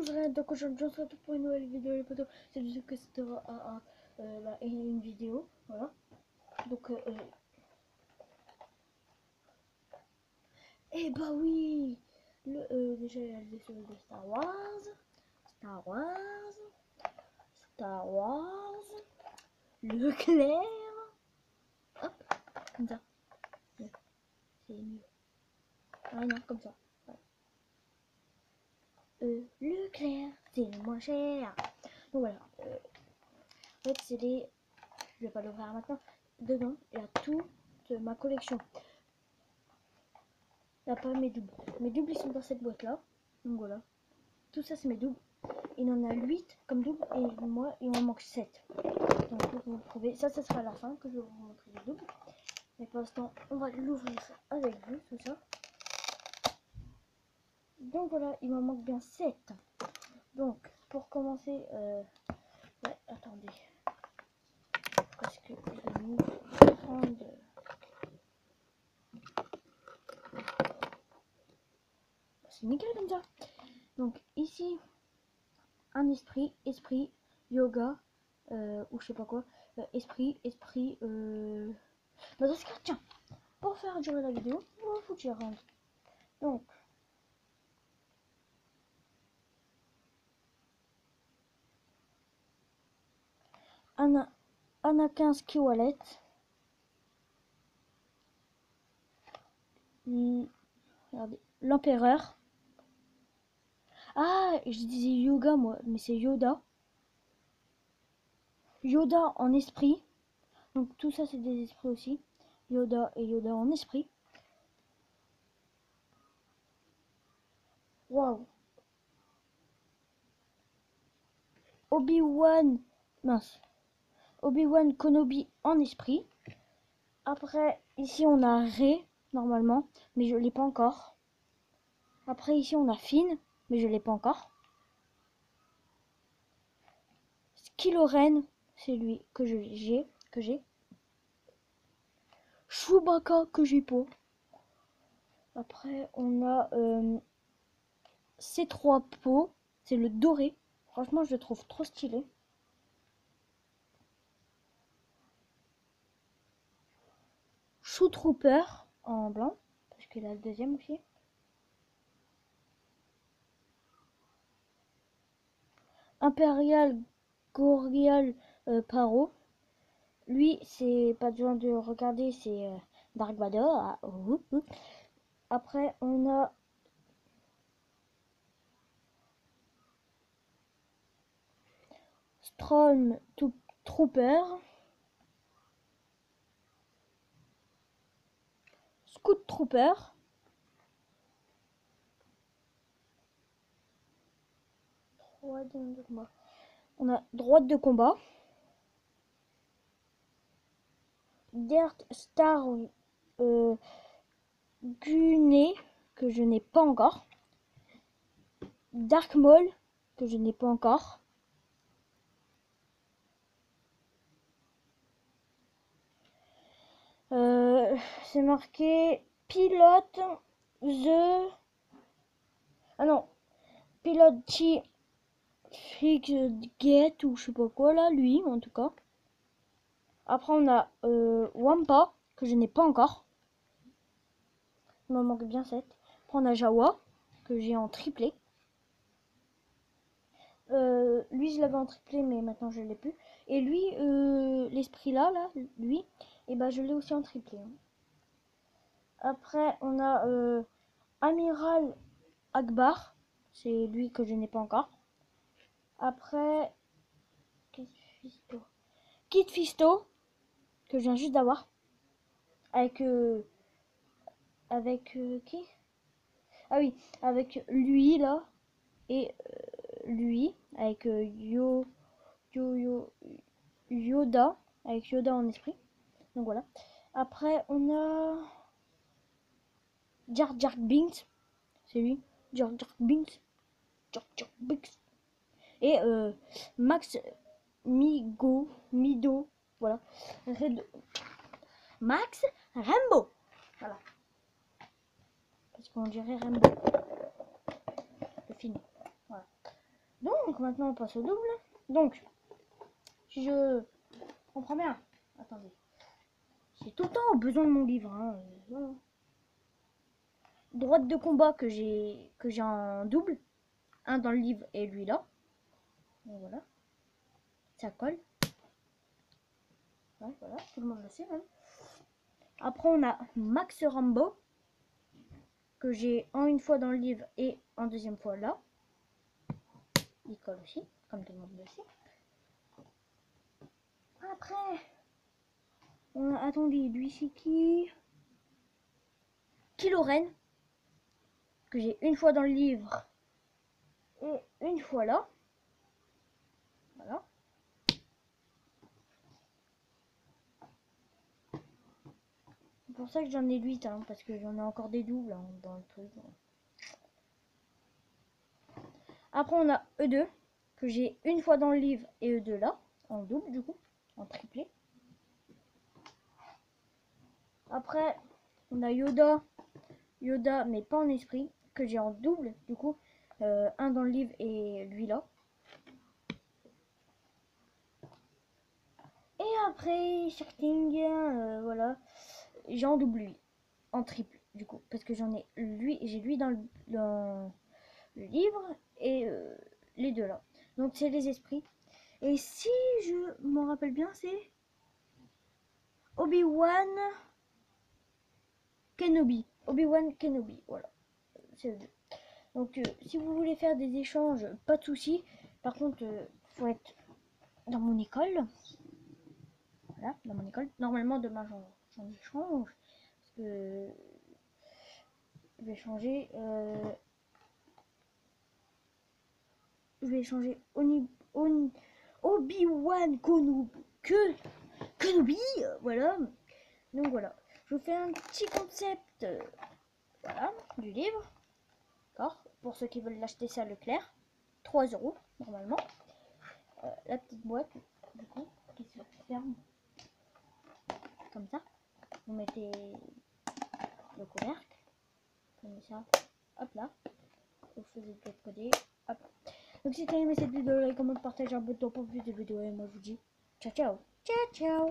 Bonjour, donc aujourd'hui on se retrouve pour une nouvelle vidéo les potos. C'est juste que c'était une vidéo, voilà. Donc eh bah oui, déjà il y a le vaisseau de Star Wars, Star Wars, Star Wars, Leclerc, hop, comme ça, c'est mieux. Ah non, comme ça. Voilà. Leclerc, c'est le moins cher. Donc voilà. En fait, c'est les. Je vais pas l'ouvrir maintenant. Dedans, il y a tout de ma collection. Il n'y a pas mes doubles. Mes doubles, ils sont dans cette boîte-là. Donc voilà. Tout ça, c'est mes doubles. Il en a 8 comme double. Et moi, il m'en manque 7. Donc, pour vous prouver. Ça sera à la fin que je vais vous montrer les doubles. Mais pour l'instant, on va l'ouvrir avec vous, tout ça. Donc voilà, il m'en manque bien 7. Donc, pour commencer, ouais, attendez. Parce que je vais nous prendre. C'est nickel comme ça. Donc, ici, un esprit, yoga, ou je sais pas quoi. Esprit. Madagascar, tiens, pour faire durer la vidéo, on va foutre rendre. Donc, Anakin Skywalker. Regardez, l'empereur. Ah, je disais yoga moi, mais c'est Yoda. Yoda en esprit. Donc tout ça c'est des esprits aussi. Yoda et Yoda en esprit. Waouh. Obi-Wan, mince. Obi-Wan Kenobi en esprit. Après, ici on a Rey, normalement, mais je l'ai pas encore. Après, ici on a Finn, mais je l'ai pas encore. Kylo Ren, c'est lui que j'ai. Chewbacca que j'ai pas. Après, on a C3PO, c'est le doré. Franchement, je le trouve trop stylé. Shoe Trooper en blanc, parce qu'il a le deuxième aussi. Impérial Gorial Paro. Lui, c'est pas besoin de regarder, c'est Dark Vador. Ah, après, on a Storm Trooper. Scout Trooper. On a droite de combat. Dirt Star Gunné, que je n'ai pas encore. Dark Maul, que je n'ai pas encore. C'est marqué pilote the. Ah non, pilote Frigate ou je sais pas quoi là, lui en tout cas. Après on a Wampa, que je n'ai pas encore. Il m'en manque bien 7. Après on a Jawa, que j'ai en triplé. Lui je l'avais en triplé mais maintenant je l'ai plus. Et lui, l'esprit là, lui, et ben je l'ai aussi en triplé. Après on a Amiral Akbar, c'est lui que je n'ai pas encore. Après Kit Fisto, que je viens juste d'avoir. Avec qui? Ah oui, avec lui là. Et lui, avec Yoda. Avec Yoda en esprit. Donc voilà. Après, on a Jar Jar Binks. C'est lui. Jar Jar Binks. Et Max Mido. Voilà. Max Rambo. Voilà. Parce qu'on dirait Rambo. Le film. Voilà. maintenant on passe au double. Donc, si je comprends bien, attendez, j'ai tout le temps besoin de mon livre. Hein. Voilà. Droite de combat que j'ai en double, un dans le livre et lui là. Et voilà, ça colle. Ouais, voilà, tout le monde le sait même. Après on a Max Rambo que j'ai en une fois dans le livre et en deuxième fois là. Il colle aussi, comme tout le monde le sait. Après, on a, attendez, lui c'est qui? Kylo Ren que j'ai une fois dans le livre et une fois là. Voilà. C'est pour ça que j'en ai 8, hein, parce que j'en ai encore des doubles hein, dans le truc. Après, on a E2, que j'ai une fois dans le livre, et E2 là, en double du coup, en triplé. Après, on a Yoda, mais pas en esprit, que j'ai en double du coup, un dans le livre et lui là. Et après, certains, voilà, j'ai en double lui, en triple du coup, parce que j'en ai lui, j'ai lui dans le livre et les deux là. Donc c'est les esprits. Et si je m'en rappelle bien, c'est Obi-Wan Kenobi. Obi-Wan Kenobi, voilà. C'est eux deux. Donc si vous voulez faire des échanges, pas de soucis. Par contre, faut être dans mon école. Voilà, dans mon école. Normalement, demain, j'en échange. Parce que je vais changer. Je vais changer Obi-Wan Kenobi. Voilà. Donc voilà. Je vous fais un petit concept. Voilà, du livre. D'accord. Pour ceux qui veulent l'acheter, ça Leclerc. 3 € normalement. La petite boîte, du coup, qui se ferme comme ça. Vous mettez le couvercle, comme ça, hop là. Vous faisiez de l'autre côté, hop. Donc si tu as aimé cette vidéo, like, comment, partage, abonne-toi pour plus de vidéos et moi je vous dis ciao ciao. Ciao ciao.